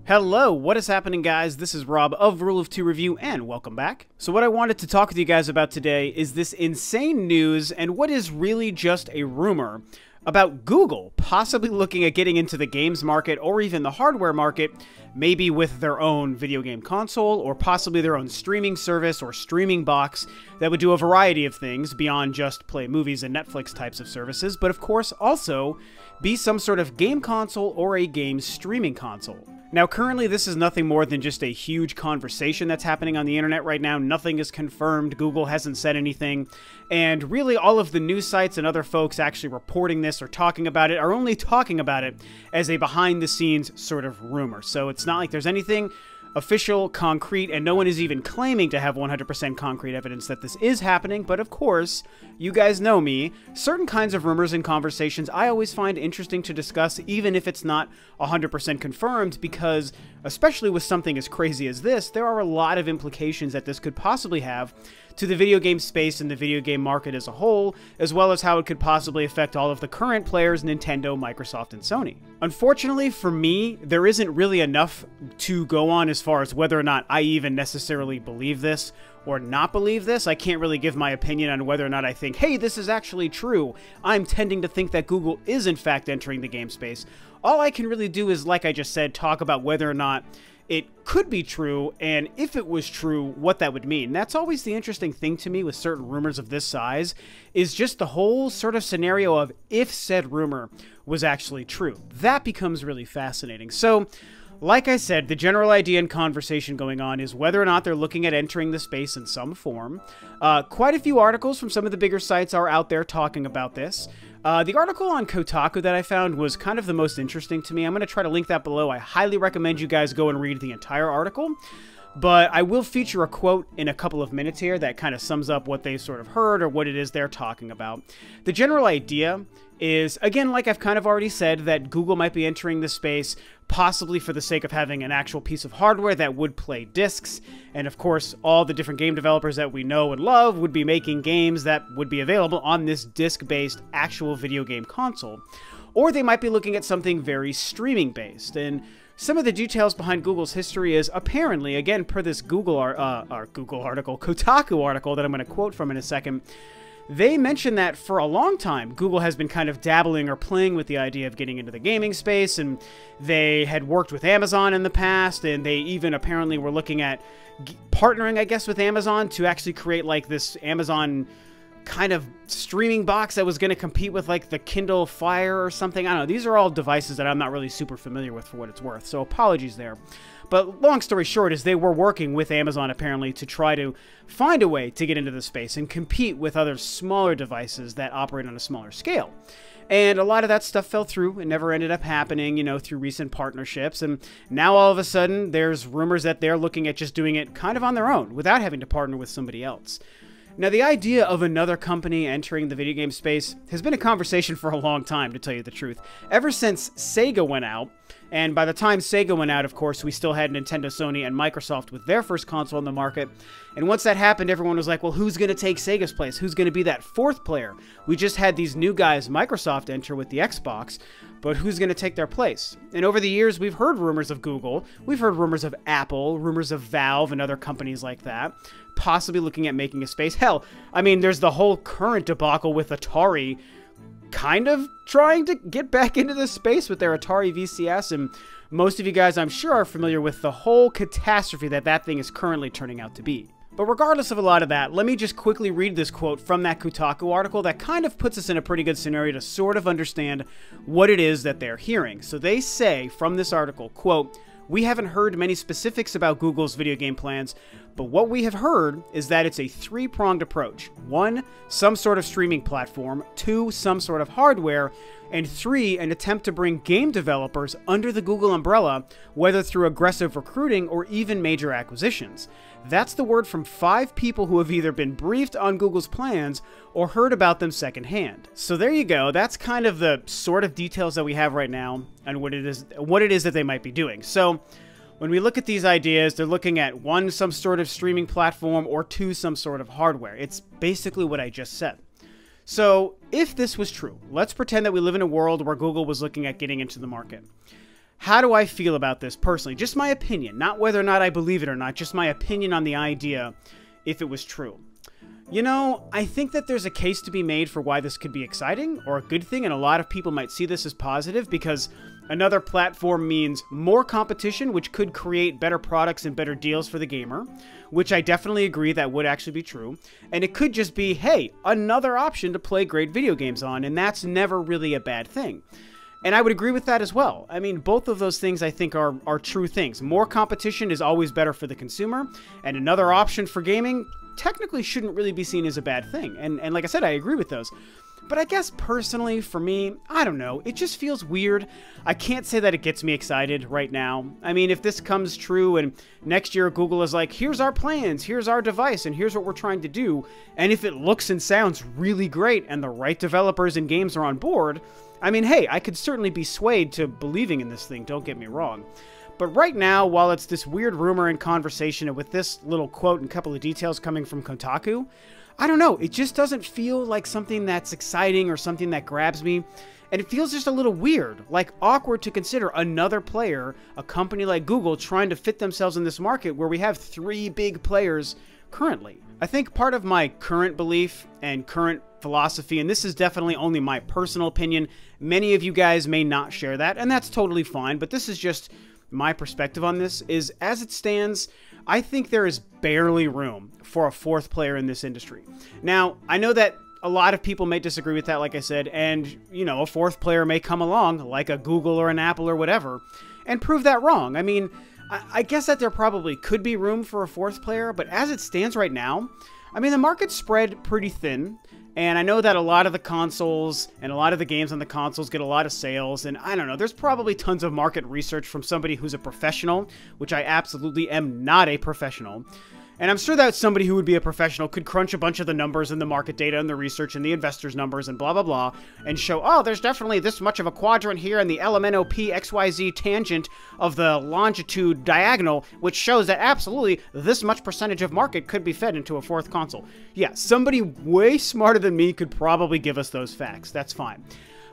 Hello, what is happening, guys? This is Rob of Rule of Two Review, and welcome back. So what I wanted to talk with you guys about today is this insane news and what is really just a rumor about Google possibly looking at getting into the games market or even the hardware market, maybe with their own video game console or possibly their own streaming service or streaming box that would do a variety of things beyond just play movies and Netflix types of services, but of course also be some sort of game console or a game streaming console. Now, currently, this is nothing more than just a huge conversation that's happening on the internet right now. Nothing is confirmed. Google hasn't said anything. And really, all of the news sites and other folks actually reporting this or talking about it are only talking about it as a behind-the-scenes sort of rumor. So it's not like there's anything official, concrete, and no one is even claiming to have 100% concrete evidence that this is happening, but of course, you guys know me, certain kinds of rumors and conversations I always find interesting to discuss, even if it's not 100% confirmed, because, especially with something as crazy as this, there are a lot of implications that this could possibly have to the video game space and the video game market as a whole, as well as how it could possibly affect all of the current players, Nintendo, Microsoft, and Sony. Unfortunately, for me, there isn't really enough to go on as far as whether or not I even necessarily believe this or not believe this. I can't really give my opinion on whether or not I think, hey, this is actually true. I'm tending to think that Google is in fact entering the game space. All I can really do is, like I just said, talk about whether or not it could be true, and if it was true, what that would mean. That's always the interesting thing to me with certain rumors of this size, is just the whole sort of scenario of if said rumor was actually true. That becomes really fascinating. So, like I said, the general idea and conversation going on is whether or not they're looking at entering the space in some form. Quite a few articles from some of the bigger sites are out there talking about this. The article on Kotaku that I found was kind of the most interesting to me. I'm going to try to link that below. I highly recommend you guys go and read the entire article. But I will feature a quote in a couple of minutes here that kind of sums up what they sort of heard or what it is they're talking about. The general idea is, again, like I've kind of already said, that Google might be entering the space possibly for the sake of having an actual piece of hardware that would play discs. And of course, all the different game developers that we know and love would be making games that would be available on this disc-based actual video game console. Or they might be looking at something very streaming-based. And some of the details behind Google's history is apparently, again, per this Google article, Kotaku article that I'm going to quote from in a second, they mentioned that for a long time, Google has been kind of dabbling or playing with the idea of getting into the gaming space, and they had worked with Amazon in the past, and they even apparently were looking at partnering, I guess, with Amazon to actually create like this Amazon kind of streaming box that was going to compete with like the Kindle Fire or something. I don't know. These are all devices that I'm not really super familiar with for what it's worth, so apologies there. But long story short is they were working with Amazon apparently to try to find a way to get into the space and compete with other smaller devices that operate on a smaller scale. And a lot of that stuff fell through. It never ended up happening, you know, through recent partnerships. And now all of a sudden there's rumors that they're looking at just doing it kind of on their own without having to partner with somebody else. Now, the idea of another company entering the video game space has been a conversation for a long time, to tell you the truth. Ever since Sega went out, and by the time Sega went out, of course, we still had Nintendo, Sony, and Microsoft with their first console on the market. And once that happened, everyone was like, well, who's going to take Sega's place? Who's going to be that fourth player? We just had these new guys, Microsoft, enter with the Xbox, but who's going to take their place? And over the years, we've heard rumors of Google, we've heard rumors of Apple, rumors of Valve, and other companies like that, possibly looking at making a space. Hell, I mean, there's the whole current debacle with Atari kind of trying to get back into the space with their Atari VCS, and most of you guys, I'm sure, are familiar with the whole catastrophe that that thing is currently turning out to be. But regardless of a lot of that, let me just quickly read this quote from that Kotaku article that kind of puts us in a pretty good scenario to sort of understand what it is that they're hearing. So they say from this article, quote, "We haven't heard many specifics about Google's video game plans, but what we have heard is that it's a three-pronged approach. 1, some sort of streaming platform. 2, some sort of hardware. And 3, an attempt to bring game developers under the Google umbrella, whether through aggressive recruiting or even major acquisitions. That's the word from 5 people who have either been briefed on Google's plans or heard about them secondhand." So there you go. That's kind of the sort of details that we have right now and what it is that they might be doing. So when we look at these ideas, they're looking at 1, some sort of streaming platform, or 2, some sort of hardware. It's basically what I just said. So if this was true, let's pretend that we live in a world where Google was looking at getting into the market. how do I feel about this personally? Just my opinion, not whether or not I believe it or not, just my opinion on the idea if it was true. You know, I think that there's a case to be made for why this could be exciting or a good thing, and a lot of people might see this as positive because another platform means more competition, which could create better products and better deals for the gamer, which I definitely agree that would actually be true. And it could just be, hey, another option to play great video games on, and that's never really a bad thing. And I would agree with that as well. I mean, both of those things I think are true things. More competition is always better for the consumer, and another option for gaming technically shouldn't really be seen as a bad thing. And like I said, I agree with those. But I guess personally, for me, I don't know. It just feels weird. I can't say that it gets me excited right now. I mean, if this comes true and next year Google is like, here's our plans, here's our device, and here's what we're trying to do, and if it looks and sounds really great and the right developers and games are on board, I mean, hey, I could certainly be swayed to believing in this thing, don't get me wrong. But right now, while it's this weird rumor and conversation, and with this little quote and couple of details coming from Kotaku, I don't know, it just doesn't feel like something that's exciting or something that grabs me. And it feels just a little weird, like awkward to consider another player, a company like Google, trying to fit themselves in this market where we have 3 big players currently. I think part of my current belief and current philosophy, and this is definitely only my personal opinion, many of you guys may not share that, and that's totally fine, but this is just my perspective on this, is as it stands, I think there is barely room for a 4th player in this industry. Now, I know that a lot of people may disagree with that, like I said, and, you know, a 4th player may come along, like a Google or an Apple or whatever, and prove that wrong. I mean, I guess that there probably could be room for a 4th player, but as it stands right now, I mean, the market's spread pretty thin, and I know that a lot of the consoles and a lot of the games on the consoles get a lot of sales, and I don't know, there's probably tons of market research from somebody who's a professional, which I absolutely am not a professional. And I'm sure that somebody who would be a professional could crunch a bunch of the numbers and the market data and the research and the investors' numbers and blah, blah, blah, and show, oh, there's definitely this much of a quadrant here in the LMNOP XYZ tangent of the longitude diagonal, which shows that absolutely this much percentage of market could be fed into a 4th console. Yeah, somebody way smarter than me could probably give us those facts. That's fine.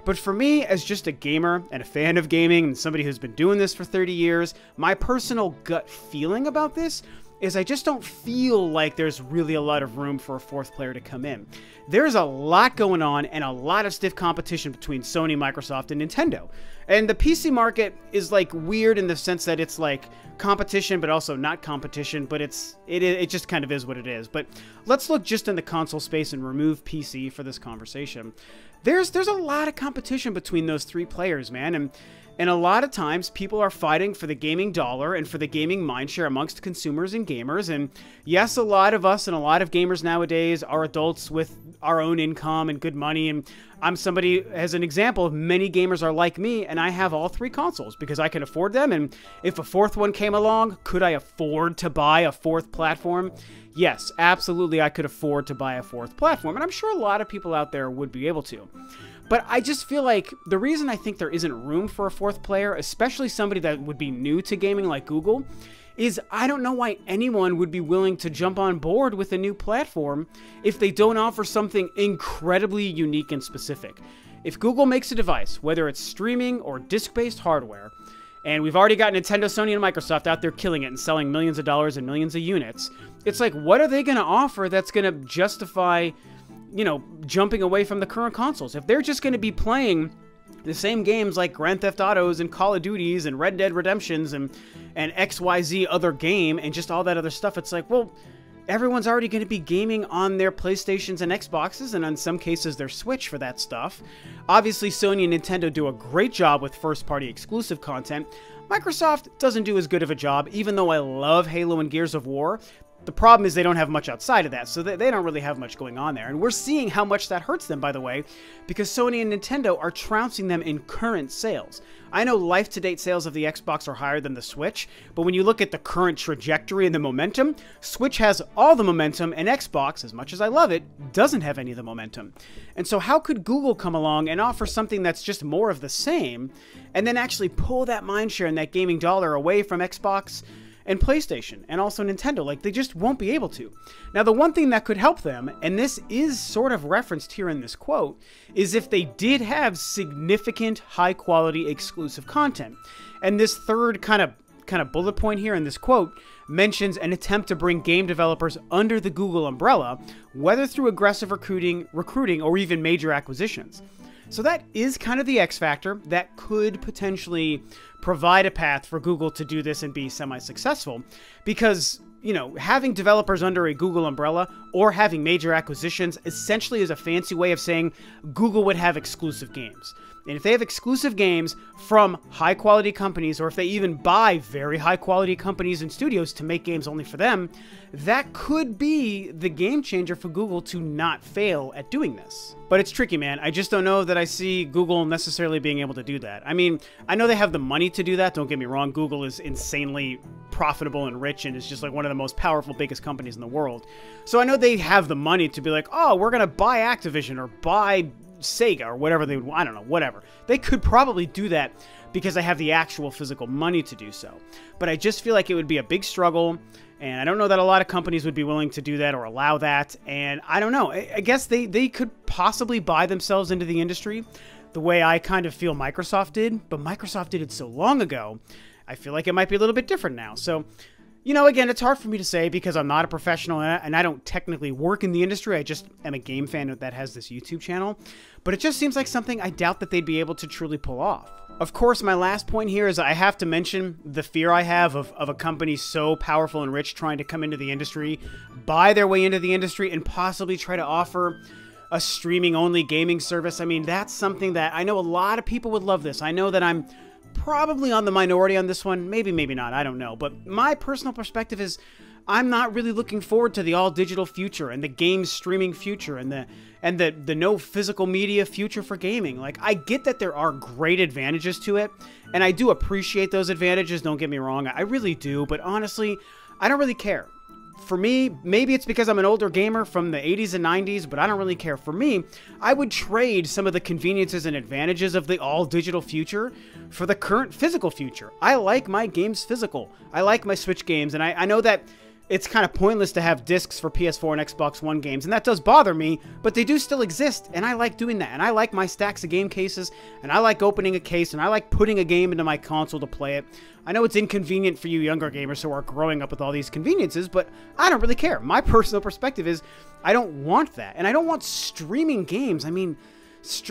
But for me, as just a gamer and a fan of gaming and somebody who's been doing this for 30 years, my personal gut feeling about this is I just don't feel like there's really a lot of room for a 4th player to come in. There's a lot going on and a lot of stiff competition between Sony, Microsoft, and Nintendo. And the PC market is like weird in the sense that it's like competition, but also not competition, but it just kind of is what it is. But let's look just in the console space and remove PC for this conversation. There's a lot of competition between those 3 players, man, and a lot of times people are fighting for the gaming dollar and for the gaming mindshare amongst consumers and gamers. And yes, a lot of us and a lot of gamers nowadays are adults with our own income and good money. And I'm somebody, as an example, many gamers are like me, and I have all 3 consoles because I can afford them. And if a 4th one came along, could I afford to buy a 4th platform? Yes, absolutely, I could afford to buy a 4th platform. And I'm sure a lot of people out there would be able to. But I just feel like the reason I think there isn't room for a 4th player, especially somebody that would be new to gaming like Google, is I don't know why anyone would be willing to jump on board with a new platform if they don't offer something incredibly unique and specific. If Google makes a device, whether it's streaming or disc-based hardware, and we've already got Nintendo, Sony, and Microsoft out there killing it and selling millions of dollars and millions of units, it's like, what are they going to offer that's going to justify, you know, jumping away from the current consoles? If they're just going to be playing the same games like Grand Theft Autos and Call of Duties and Red Dead Redemptions and XYZ other game and just all that other stuff, it's like, well, everyone's already going to be gaming on their PlayStations and Xboxes, and in some cases their Switch for that stuff. Obviously, Sony and Nintendo do a great job with first-party exclusive content. Microsoft doesn't do as good of a job, even though I love Halo and Gears of War. The problem is they don't have much outside of that, so they don't really have much going on there. And we're seeing how much that hurts them, by the way, because Sony and Nintendo are trouncing them in current sales. I know life-to-date sales of the Xbox are higher than the Switch, but when you look at the current trajectory and the momentum, Switch has all the momentum, and Xbox, as much as I love it, doesn't have any of the momentum. And so how could Google come along and offer something that's just more of the same, and then actually pull that mindshare and that gaming dollar away from Xbox and PlayStation and also Nintendo. Like, they just won't be able to. Now, the one thing that could help them, and this is sort of referenced here in this quote, is if they did have significant high-quality exclusive content. And this third kind of bullet point here in this quote mentions an attempt to bring game developers under the Google umbrella, whether through aggressive recruiting or even major acquisitions. So that is kind of the X factor that could potentially provide a path for Google to do this and be semi-successful, because, you know, having developers under a Google umbrella or having major acquisitions essentially is a fancy way of saying Google would have exclusive games. And if they have exclusive games from high-quality companies, or if they even buy very high-quality companies and studios to make games only for them, that could be the game changer for Google to not fail at doing this. But it's tricky, man. I just don't know that I see Google necessarily being able to do that. I mean, I know they have the money to do that, don't get me wrong. Google is insanely profitable and rich, and is just like one of the most powerful, biggest companies in the world. So I know they have the money to be like, oh, we're going to buy Activision or buy Sega or whatever they would, I don't know, whatever. They could probably do that because they have the actual physical money to do so. But I just feel like it would be a big struggle, and I don't know that a lot of companies would be willing to do that or allow that. And I don't know, I guess they could possibly buy themselves into the industry the way I kind of feel Microsoft did, but Microsoft did it so long ago. I feel like it might be a little bit different now. So, you know, again, it's hard for me to say because I'm not a professional and I don't technically work in the industry. I just am a game fan that has this YouTube channel. But it just seems like something I doubt that they'd be able to truly pull off. Of course, my last point here is I have to mention the fear I have of a company so powerful and rich trying to come into the industry, buy their way into the industry, and possibly try to offer a streaming-only gaming service. I mean, that's something that I know a lot of people would love this. I know that I'm probably on the minority on this one. Maybe, maybe not. I don't know. But my personal perspective is I'm not really looking forward to the all-digital future and the game streaming future and the no physical media future for gaming. Like, I get that there are great advantages to it, and I do appreciate those advantages, don't get me wrong. I really do, but honestly, I don't really care. For me, maybe it's because I'm an older gamer from the 80s and 90s, but I don't really care. For me, I would trade some of the conveniences and advantages of the all-digital future for the current physical future. I like my games physical. I like my Switch games, and I know that it's kind of pointless to have discs for PS4 and Xbox One games, and that does bother me, but they do still exist, and I like doing that, and I like my stacks of game cases, and I like opening a case, and I like putting a game into my console to play it. I know it's inconvenient for you younger gamers who are growing up with all these conveniences, but I don't really care. My personal perspective is I don't want that, and I don't want streaming games. I mean,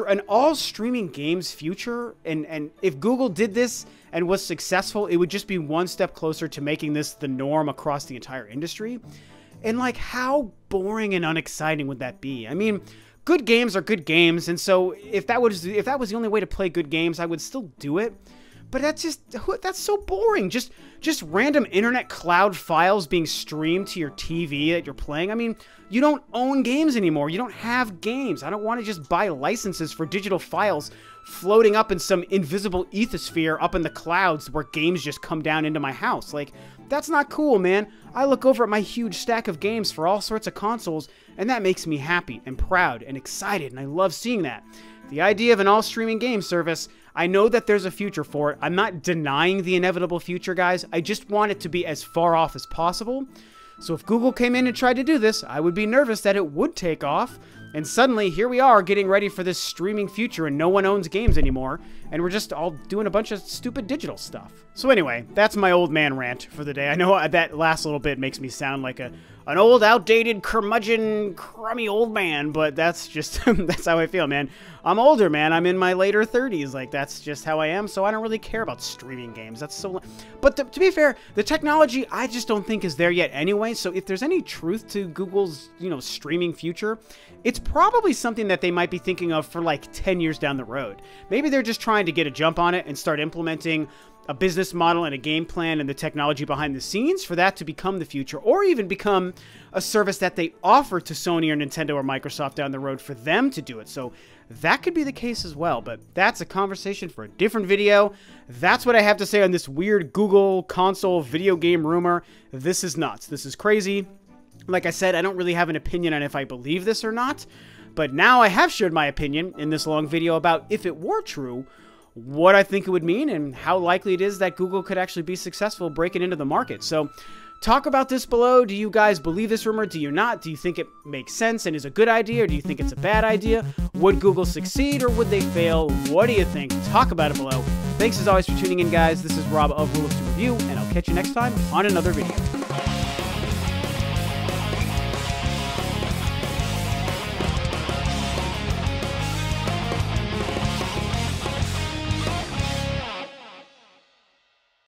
an all-streaming games future, and if Google did this and was successful, it would just be one step closer to making this the norm across the entire industry. And, like, how boring and unexciting would that be? I mean, good games are good games, and so if that was the only way to play good games, I would still do it. But that's so boring. Just random internet cloud files being streamed to your TV that you're playing. I mean, you don't own games anymore. You don't have games. I don't want to just buy licenses for digital files floating up in some invisible ethosphere up in the clouds where games just come down into my house. Like, that's not cool, man. I look over at my huge stack of games for all sorts of consoles, and that makes me happy and proud and excited, and I love seeing that. The idea of an all-streaming game service, I know that there's a future for it. I'm not denying the inevitable future, guys. I just want it to be as far off as possible. So if Google came in and tried to do this, I would be nervous that it would take off. And suddenly, here we are getting ready for this streaming future and no one owns games anymore. And we're just all doing a bunch of stupid digital stuff. So anyway, that's my old man rant for the day. I know that last little bit makes me sound like an old, outdated, curmudgeon, crummy old man, but that's just, that's how I feel, man. I'm older, man. I'm in my later 30s. Like, that's just how I am, so I don't really care about streaming games. That's so... But to be fair, the technology, I just don't think is there yet anyway, so if there's any truth to Google's, streaming future, it's probably something that they might be thinking of for, like, 10 years down the road. Maybe they're just trying to get a jump on it and start implementing a business model and a game plan and the technology behind the scenes for that to become the future, or even become a service that they offer to Sony or Nintendo or Microsoft down the road for them to do it. So that could be the case as well, but that's a conversation for a different video. That's what I have to say on this weird Google console video game rumor. This is nuts. This is crazy. Like I said, I don't really have an opinion on if I believe this or not, but now I have shared my opinion in this long video about if it were true, what I think it would mean and how likely it is that Google could actually be successful breaking into the market. So talk about this below. Do you guys believe this rumor? Do you not? Do you think it makes sense and is a good idea, or do you think it's a bad idea? Would Google succeed or would they fail? What do you think? Talk about it below. Thanks as always for tuning in, guys. This is Rob of Rule of 2 Review, and I'll catch you next time on another video.